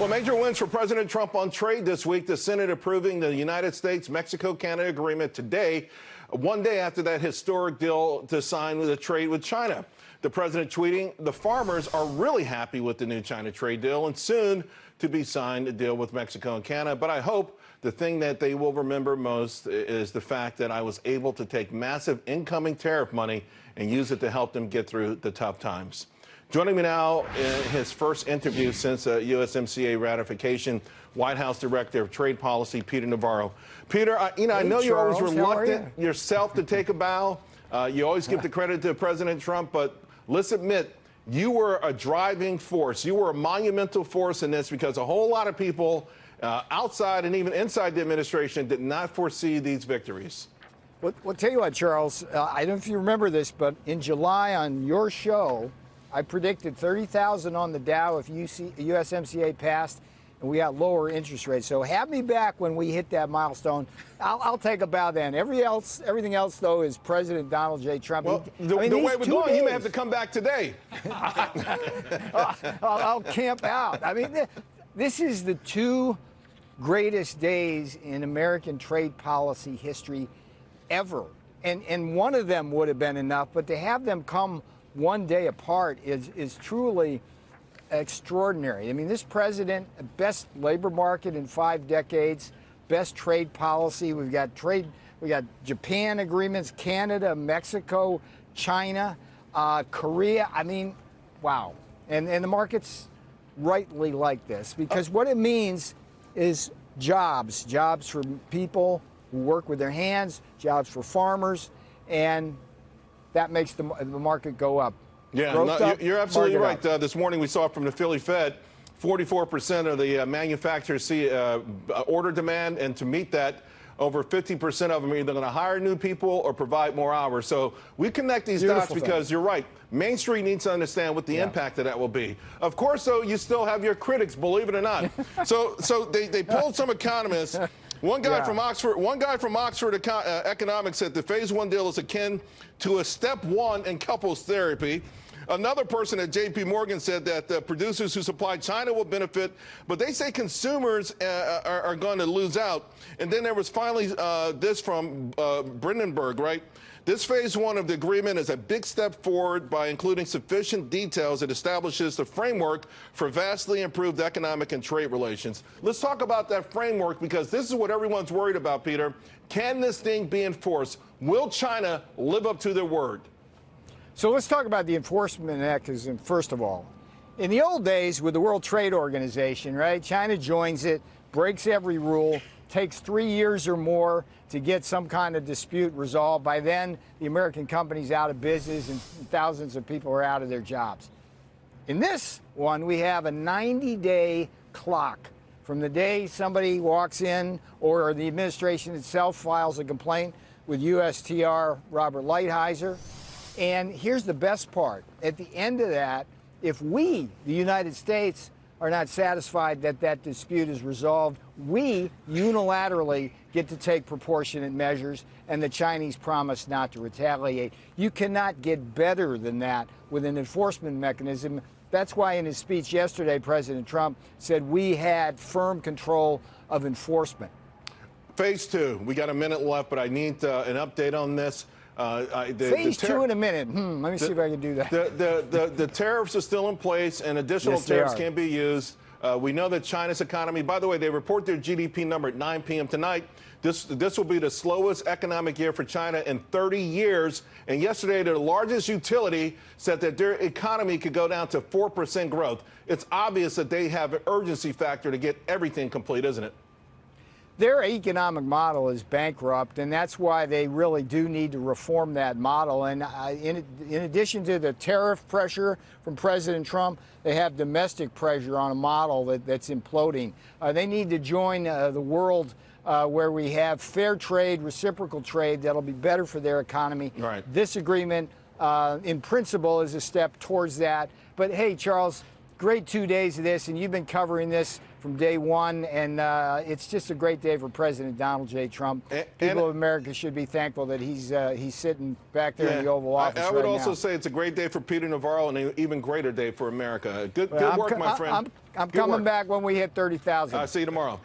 Well, major wins for President Trump on trade this week. The Senate approving the United States-Mexico-Canada agreement today, one day after that historic deal to sign with a trade with China. The president tweeting, the farmers are really happy with the new China trade deal and soon to be signed a deal with Mexico and Canada. But I hope the thing that they will remember most is the fact that I was able to take massive incoming tariff money and use it to help them get through the tough times. Joining me now in his first interview since USMCA ratification, White House Director of Trade Policy, Peter Navarro. Peter, I know you're always reluctant yourself to take a bow. You always give the credit to President Trump, but let's admit, you were a driving force. You were a monumental force in this because a whole lot of people outside and even inside the administration did not foresee these victories. Well, tell you what, Charles, I don't know if you remember this, but in July on your show, I predicted 30,000 on the Dow if USMCA passed, and we got lower interest rates. So have me back when we hit that milestone. I'll take a bow then. Everything else, though, is President Donald J. Trump. Well, the way we're going, he may have to come back today. I'll camp out. I mean, this is the two greatest days in American trade policy history ever. And one of them would have been enough, but to have them come one day apart is truly extraordinary. I mean, this president, best labor market in 5 decades, best trade policy. We got Japan agreements, Canada, Mexico, China, Korea. I mean, wow. And the markets rightly like this because what it means is jobs for people who work with their hands, jobs for farmers, and that makes the market go up. Yeah, no, you're absolutely right. This morning we saw from the Philly Fed, 44% of the manufacturers see order demand, and to meet that, over 50% of them are either going to hire new people or provide more hours. So we connect these dots because you're right. Main Street needs to understand what the impact of that will be. Of course, though, you still have your critics, believe it or not. So they polled some economists. One guy from Oxford Economics said the Phase 1 deal is akin to a step 1 in couples therapy. Another person at J.P. Morgan said that the producers who supply China will benefit, but they say consumers are going to lose out. And then there was finally this from Brandenburg, right? This Phase 1 of the agreement is a big step forward by including sufficient details that establishes the framework for vastly improved economic and trade relations. Let's talk about that framework because this is what everyone's worried about, Peter. Can this thing be enforced? Will China live up to their word? So let's talk about the enforcement mechanism first of all. In the old days with the World Trade Organization, right, China joins it, breaks every rule, takes 3 years or more to get some kind of dispute resolved. By then, the American company's out of business and thousands of people are out of their jobs. In this one, we have a 90-day clock from the day somebody walks in or the administration itself files a complaint with USTR Robert Lighthizer. And here's the best part. At the end of that, if we, the United States, are not satisfied that that dispute is resolved, we unilaterally get to take proportionate measures, and the Chinese promise not to retaliate. You cannot get better than that with an enforcement mechanism. That's why in his speech yesterday, President Trump said we had firm control of enforcement. Phase 2, we got a minute left, but I need an update on this. Phase 2 in a minute. Let me see if I can do that. The tariffs are still in place, and additional tariffs can be used. We know that China's economy, by the way, they report their GDP number at 9 p.m. tonight. This will be the slowest economic year for China in 30 years. And yesterday, their largest utility said that their economy could go down to 4% growth. It's obvious that they have an urgency factor to get everything complete, isn't it? Their economic model is bankrupt, and that's why they really do need to reform that model. And in addition to the tariff pressure from President Trump, they have domestic pressure on a model that's imploding. They need to join the world where we have fair trade, reciprocal trade that'll be better for their economy. Right. This agreement, in principle, is a step towards that. But hey, Charles, great 2 days of this, and you've been covering this from day one, and it's just a great day for President Donald J. Trump. People of America should be thankful that he's sitting back there in the Oval Office I would right also now. say it's a great day for Peter Navarro and an even greater day for America. Good work, my friend. I'm coming back when we hit 30,000. See you tomorrow.